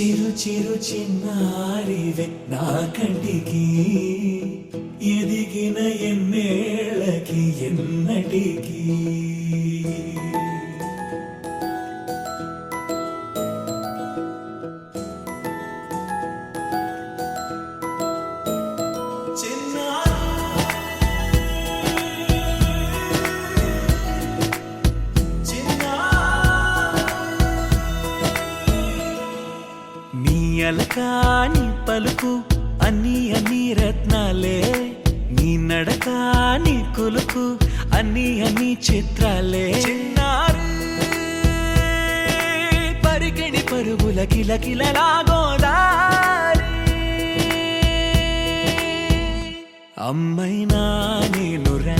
చిరు చిరు చిన్నారివే నా కంటికి ఎదిగిన ఎన్నేళ్ళకి ఎన్నటికి అలకాని పలుకు అన్ని అన్ని రత్నాలే నీ నడక నీ కులుకు అన్ని అన్ని చిత్రాలే చిన్నారు పరికిణి పరుగుల కిలకిలలా గోదారి అమ్మైనా నేనురా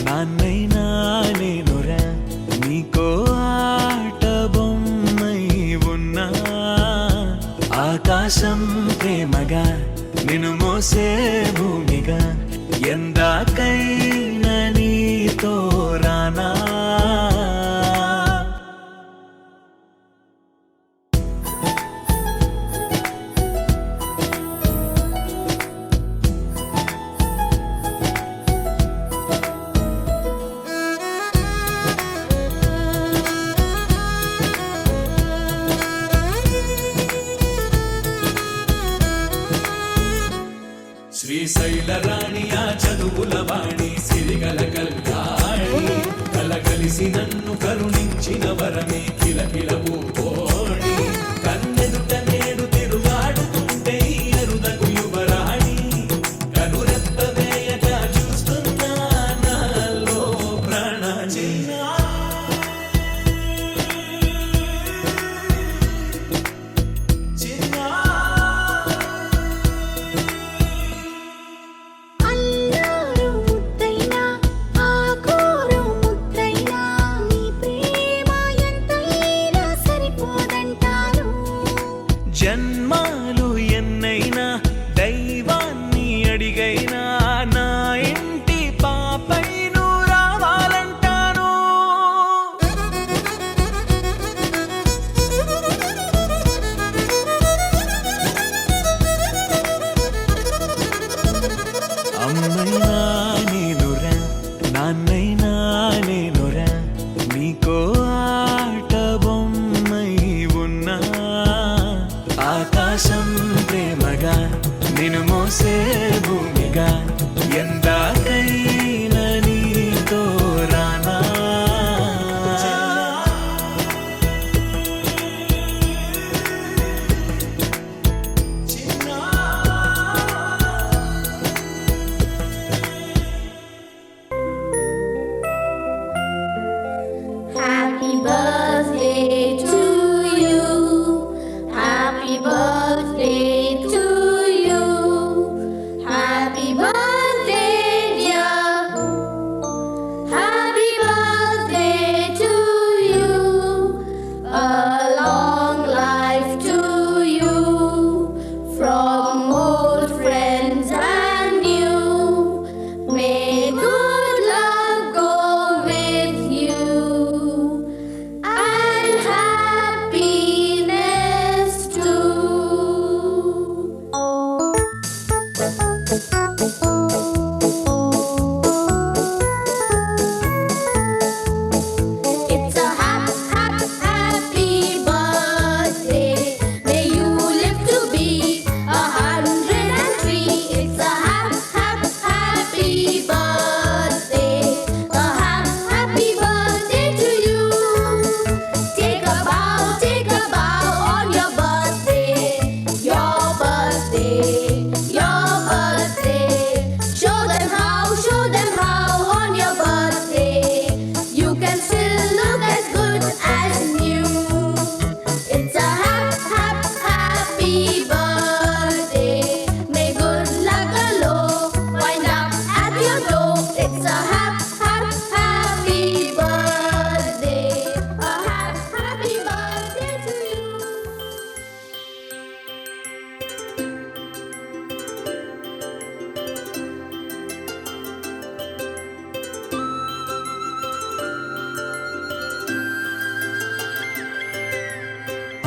నాన్నైనా నేనురా నీకో ఆట బొమ్మై ఉన్నా ఆకాశం ప్రేమగా నిన్ను మోసే భూమిగా ఎందాకైనా నీతో రానా శ్రీశైల రాణి ఆ చదువుల వాణి సిరిగల కళ్యాణి కలగలిసి నన్ను కరుణించిన వరమే కిలకిల పూకోణి కన్నెదుట నేడు తిరుగాడుతుంటే అరుదగు యువరాణి కనురెప్ప వేయక చూస్తున్నా నాలో ప్రాణ జన్మాలు ఎన్నైనా దైవాన్ని అడిగైనా నా ఇంటి పాపై నువ్వు రావాలంటాను అమ్మైనా నేనురా నాన్నైనా నేనురా నీకో ఆట బొమ్మై ఉన్నా ఆకాశం ప్రేమగా నిన్ను మోసే భూమిగా ఎందాకైనా నీతో రానా Happy birthday to you. Happy birthday to you. Happy birthday, dear. Happy birthday to you. A long life to you. From old friends and new. May good luck go with you. And happiness too. It's a happy birthday. May you live to be 103. It's a happy birthday. A happy birthday to you. Take a bow on your birthday. Your birthday, your birthday. Show them how on your birthday you can still look as good as new. It's a happy birthday. May good luck galore wind up at your door. It's a happy birthday. A happy birthday to you.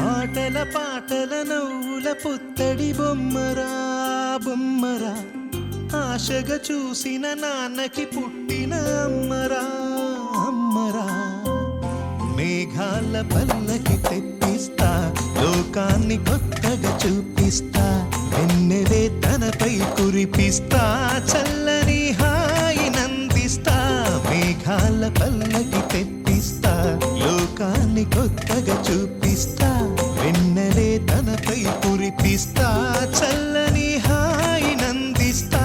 ఆటల పాట పాటల నవ్వుల పుత్తడి బొమ్మరా బొమ్మరా ఆశగా చూసిన నాన్నకి పుట్టిన అమ్మరా అమ్మరా మేఘాల పల్లకి తెప్పిస్తా లోకాన్ని కొత్తగా చూపిస్తా వెన్నెలే తనపై కురిపిస్తా చల్లని హాయి నందిస్తా మేఘాల పల్లకి తెప్పిస్తా లోకాన్ని కొత్తగా చూపిస్తా వెన్నెలే తనపై కురిపిస్తా చల్లని హాయి నందిస్తా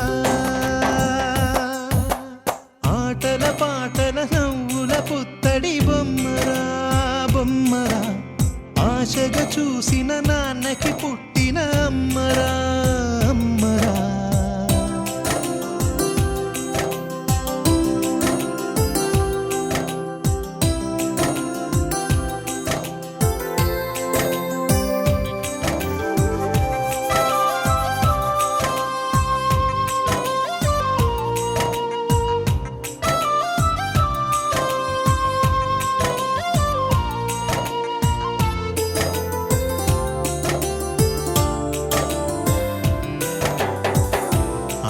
ఆటల పాటల నవ్వుల పుత్తడి బొమ్మరా బొమ్మరా ఆశగా చూసిన నాన్నకి పుట్టిన అమ్మరా అమ్మరా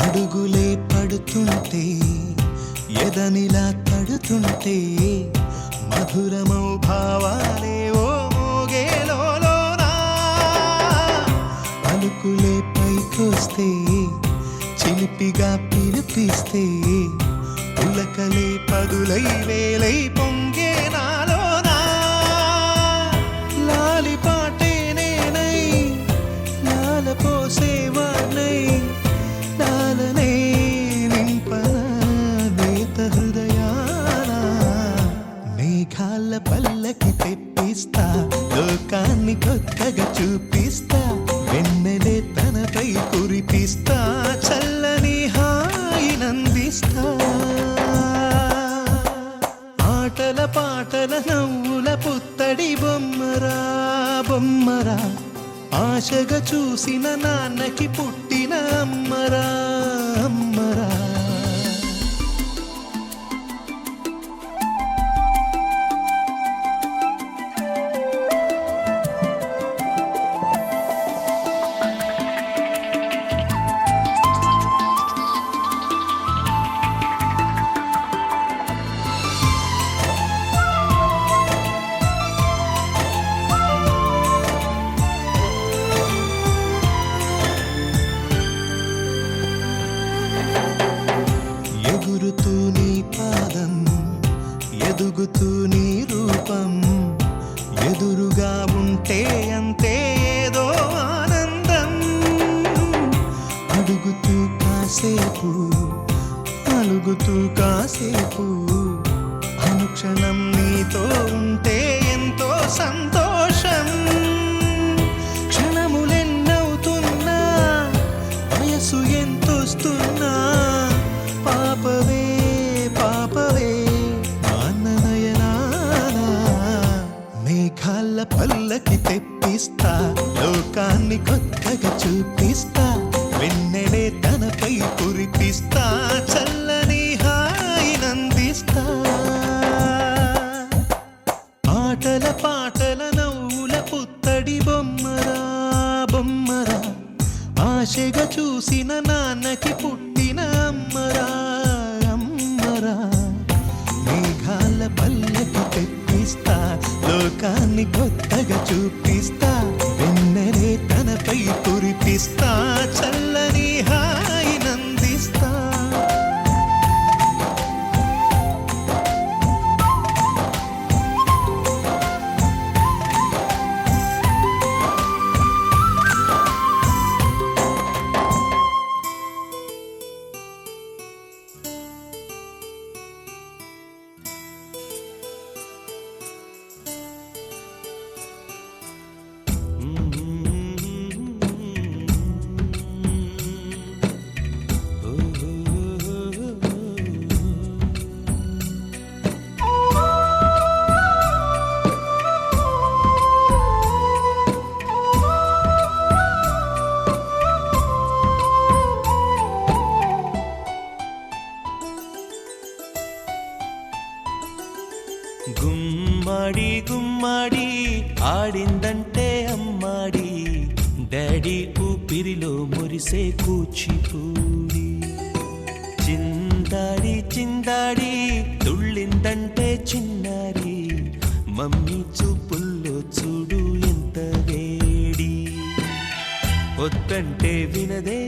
అడుగులే పడుతుంటే ఎదనిలా తడుతుంటే మధురమౌ భావాలే ఓ మోగేలోనా పలుకులే పైకొస్తే చిలిపిగా పిలిపిస్తే పులకలే పదులై వేలై పొంగే నాలోనా లాలి పాటే నేనై లాల పోసేవాణ్ణై లాలనే నింపన నేత హృదయాన మేఘాల పల్లకి తెప్పిస్తా లోకాన్ని కొత్తగా చూపిస్తా వెన్నెలే తనపై కురిపిస్తా చల్లని హాయి నందిస్తా ఆటల పాటల నవ్వుల పుత్తడి బొమ్మరా బొమ్మరా ఆశగా చూసిన నాన్నకి పుట్టిన అమ్మరా అమ్మరా ఎగురుతూ నీ పాదం ఎదుగుతూ నీ రూపం ఎదురుగా ఉంటే అంతే ఏదో ఆనందం అడుగుతూ కాసేపు అలుగుతూ కాసేపు అనుక్షణం నీతో ఉంటే ఎంతో సంతోషం క్షణములెన్నవుతున్నా వయసు ఎంతొస్తున్నా పాపవే పాపవే మాననయనానా మేఘాల పల్లకి తెప్పిస్తా లోకాన్ని కొత్తగా చూపిస్తా వెన్నెలే తనపై కురిపిస్తా చల్లని హాయి నందిస్తా ఆటల పాటల నవ్వుల పుత్తడి బొమ్మరా బొమ్మరా ఆశగా చూసిన నాన్నకి పుట్టిన అమ్మరా అమ్మరా మేఘాల పల్లకి తెప్పిస్తా లోకాన్ని కొత్తగా చూపిస్తా వెన్నెలే తనపై కురిపిస్తా చల్లని హాయి నందిస్తా గుమ్మడి గుమ్మడి ఆడిందంటే అమ్మాడి డాడీ ఊపిరిలో మురిసే కూచిపూడి. చిందాడి చిందాడి తుళ్ళిందంటే చిన్నారి, మమ్మీ చూపుల్లో చూడు ఎంత వేడి. వద్దంటే వినదే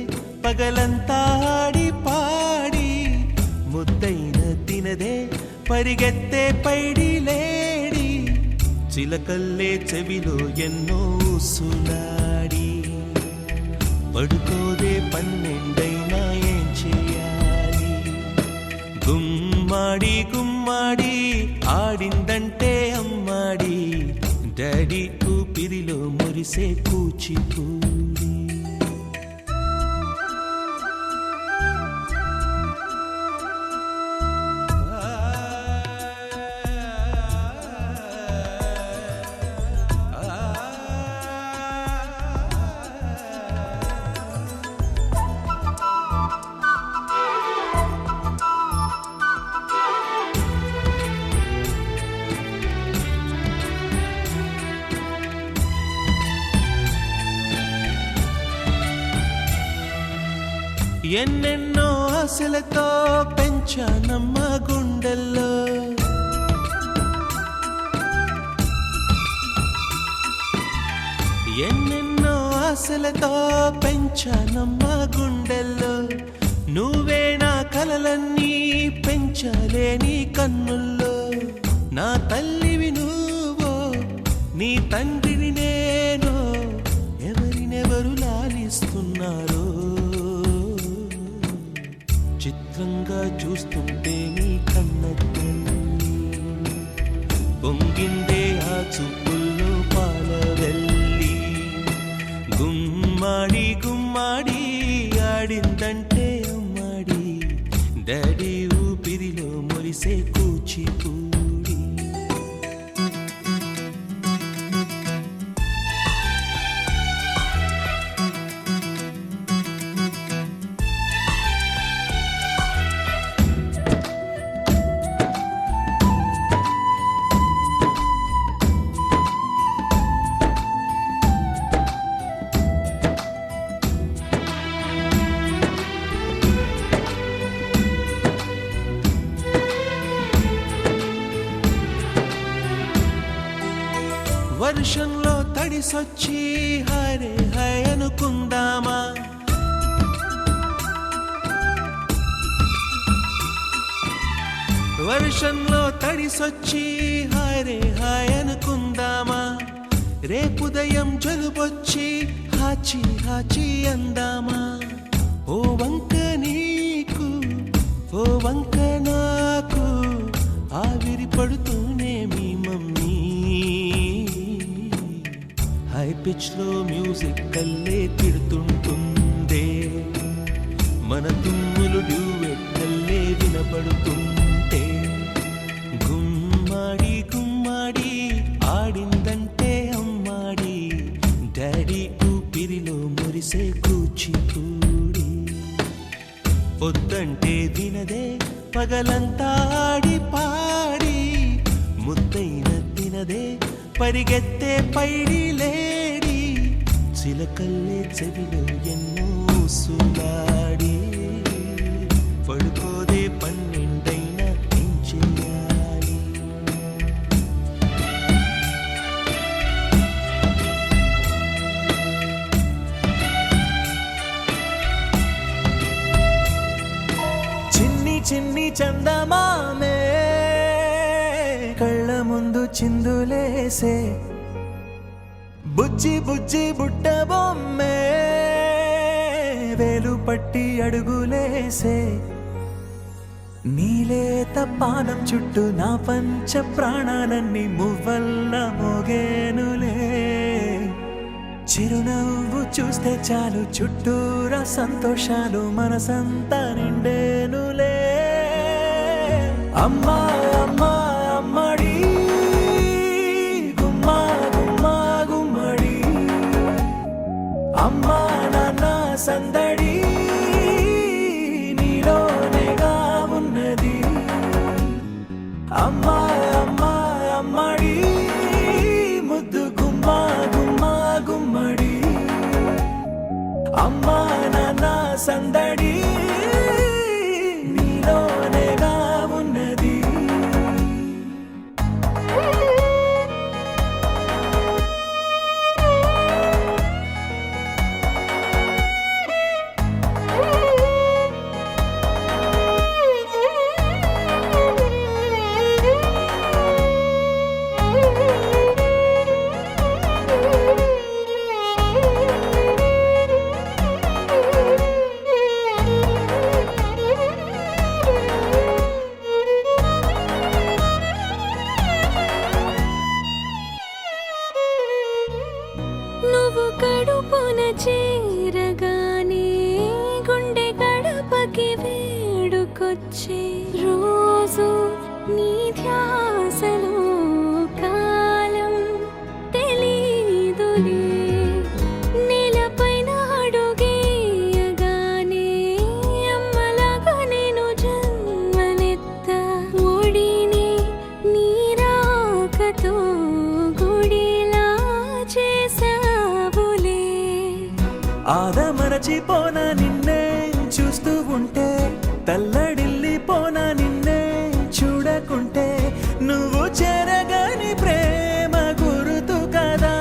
పగలంతా ఆడి పాడి, ముద్దైన తినదే పరిగెత్తే పైడి లేడి. చిలకల్లే చెవిలో ఎన్నో సులాడి, పడుకోదే పన్నెండైనా ఏం చేయాలి. గుమ్మాడి గుమ్మాడి ఆడిందంటే అమ్మాడి, డాడీ ఊపిరిలో మురిసే కూచిపూడి. ఎన్నెన్నో ఆశలతో పెంచానమ్మ గుండెల్లో, ఎన్నెన్నో ఆశలతో పెంచానమ్మ గుండెల్లో. నువ్వే నా కలలన్నీ పెంచాలే నీ కన్నుల్లో. నా తల్లివి నువ్వో నీ తండ్రిని నేను, ఎవరినెవరు లాలిస్తున్నారో చిత్రంగా చూస్తుంటే నీ కన్న తల్లి. పొంగిందే ఆ చూపుల్లో పాల వెళ్ళి, గుమ్మాడి గుమ్మాడి ఆడిందంటే అమ్మాడి, డాడీ ఊపిరిలో మురిసే కూచిపూడి. వర్షంలో తడిసొచ్చి హరే హై అనుకుందామా, వర్షంలో తడిసొచ్చి హరే హాయ్ అనుకుందామా. రేపుదయం జలుబొచ్చి హాచి హాచి అందామా. ఓ వంక నీకు ఓ వంక నాకు, ఆవిరి పడుతూనే మీ మమ్మీ. హై పిచ్ లో మ్యూజిక్ కల్లే తిడుతుంటుందే, మన తుమ్ములు డ్యూయెట్ కల్లే వినపడుతుంటే. గుమ్మాడి గుమ్మాడి ఆడిందంటే అమ్మాడి, డాడీ ఊపిరిలో మురిసే కూచిపూడి. పొద్దంటే వినదే పగలంతా ఆడి పాడి, ముద్దైన తినదే పరిగెత్తే పైడి లేడి. చిలకల్లే చెవిలో ఎన్నో సులాడి, పడుకోదే పన్నెండైనా ఏం చేయాలి. చిన్ని చిన్ని చందమామే కళ్ళ ముందు చిందులేసే, బుజ్జి బుజ్జి బుట్ట బొమ్మే వేలు పట్టి అడుగులేసే. నీలేత పానం చుట్టూ నా పంచ ప్రాణాలన్నీ మువ్వల్ల మోగేనులే. చిరునవ్వు చూస్తే చాలు చుట్టూరా సంతోషాలు మనసంతా నిండేనులే. అమ్మా అమ్మా అమ్మడి, గుమ్మా గుమ్మా గుమ్మడి, అమ్మా నాన్న సందడి నీలోనేగా ఉన్నది. అమ్మా అమ్మా అమ్మడి, ముద్దు గుమ్మా గుమ్మా గుమ్మడి, నీ ధ్యాసలో కాలం తెలీదులే నేలపైన అడుగేయగానే అమ్మలాగా నేను జన్మనెత్త ఒడిని నీ రాకతో గుడిలా చేసావులే ఆదమరచిపోనా నిన్నే చూస్తూ ఉంటే తల్లడిల్లిపోనా నిన్నే చూడకుంటే నువ్వు చెరగని ప్రేమ గురుతు కదా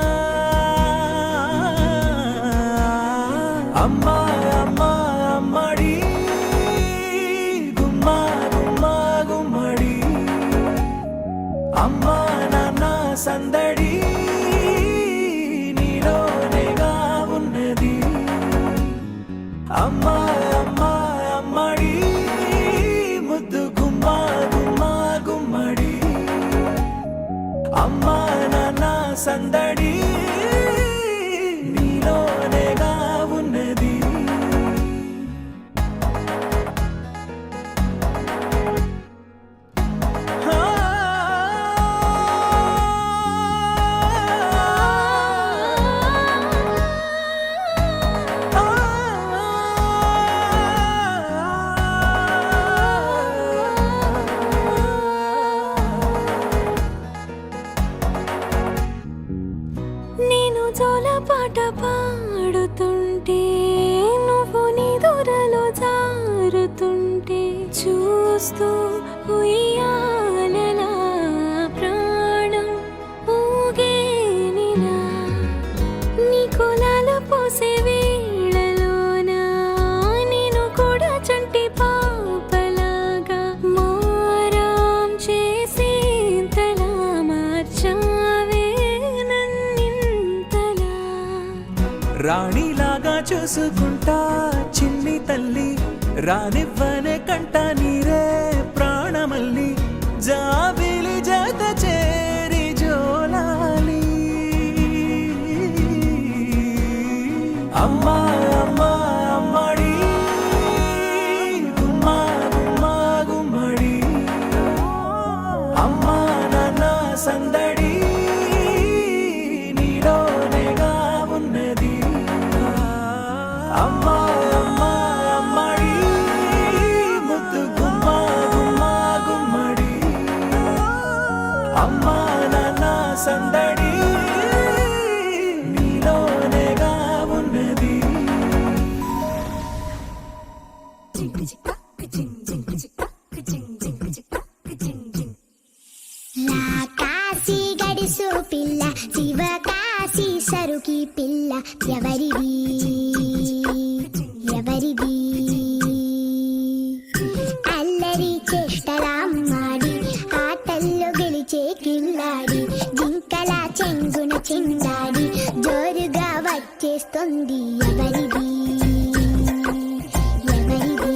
అమ్మా అమ్మా అమ్మడి గుమ్మా గుమ్మా గుమ్మడి అమ్మా నాన్న సందడి నీలోనేగా ఉన్నది అమ్మా అమ్మా అమ్మడి ముద్దు గుమ్మా గుమ్మా గుమ్మడి అమ్మా నాన్న సందడి నీలోనేగా ఉన్నది నేను జోలపాట పాడుతుంటే నువ్వు నీ దూరలో జారుతుంటే చూస్తూ ఉయ్యాలలా ప్రాణం ఊగేనిలా నీ కులాల పోసే వేళలోన నేను కూడా చంటి పాపలాగా మారాం చేసేంతలా మార్చావే నన్నింతలా రాణిలాగా చూసుకుంటా చిన్ని తల్లి రానివ్వనే కంట నీరే ప్రాణమల్లి జాబిలి జత చేరి జోలాలి అమ్మా అమ్మా అమ్మడి గుమ్మా గుమ్మా గుమ్మడి అమ్మా నాన్న సందడి నీలోనేగా ఉన్నది అమ్మా అమ్మా అమ్మడి ముద్దు గుమ్మా గుమ్మా గుమ్మడి అమ్మా నాన్న సందడి నీలోనేగా ఉన్నది కాశీ గడిసు పిల్ల శివ కాశీ సరుకి పిల్ల ఎవరిది ఎవరిది అల్లరి చేష్టలామ్మాడి ఆటల్లో గెలిచే కిల్లాడి జింకలా చెంగున చెండాడి జోరుగా వచ్చేస్తుంది ఎవరిది ఎవరిది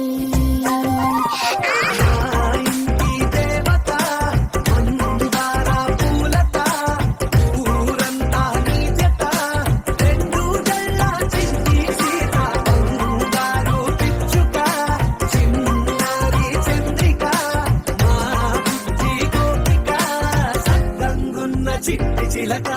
చిట్టి చిలక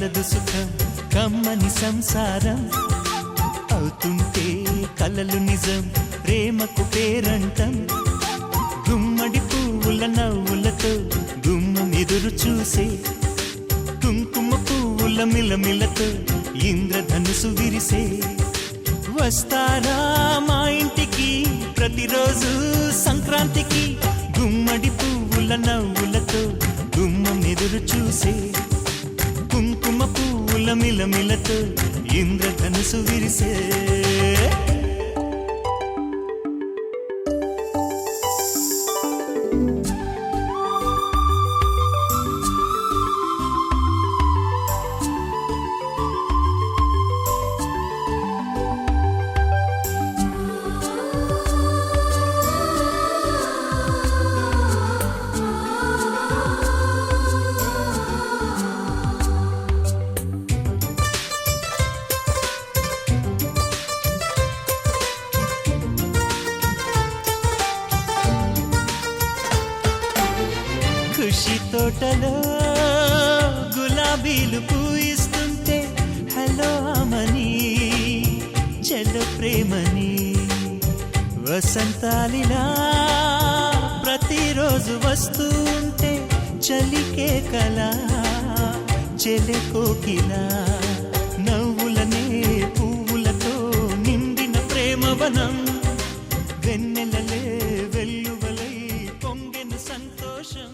కలదు సుఖం కమ్మని సంసారం అవుతుంటే కలలు నిజం ప్రేమకు పేరంటం గుమ్మడి పువ్వుల నవ్వులతో గుమ్మం ఎదురు చూసే కుంకుమ పువ్వుల మిలమిలతో ఇంద్రధనుసు విరిసే వస్తారా మా ఇంటికి ప్రతిరోజు సంక్రాంతికి గుమ్మడి పువ్వుల నవ్వులతో గుమ్మం ఎదురు చూసే కుంకుమ పువ్వుల మిలమిలతో ఇంద్రధనుసు విరిసే ఖుషి తోటలో గులాబీలు పూయిస్తుంటే హలో అమని చెల్లు ప్రేమని వసంతాలిలా ప్రతిరోజు వస్తూ ఉంటే చలికే కలా చెలె కోకిలా నవ్వులనే పువ్వులతో నిండిన ప్రేమవనం వెన్నెలలే వెల్లువలై పొంగెను సంతోషం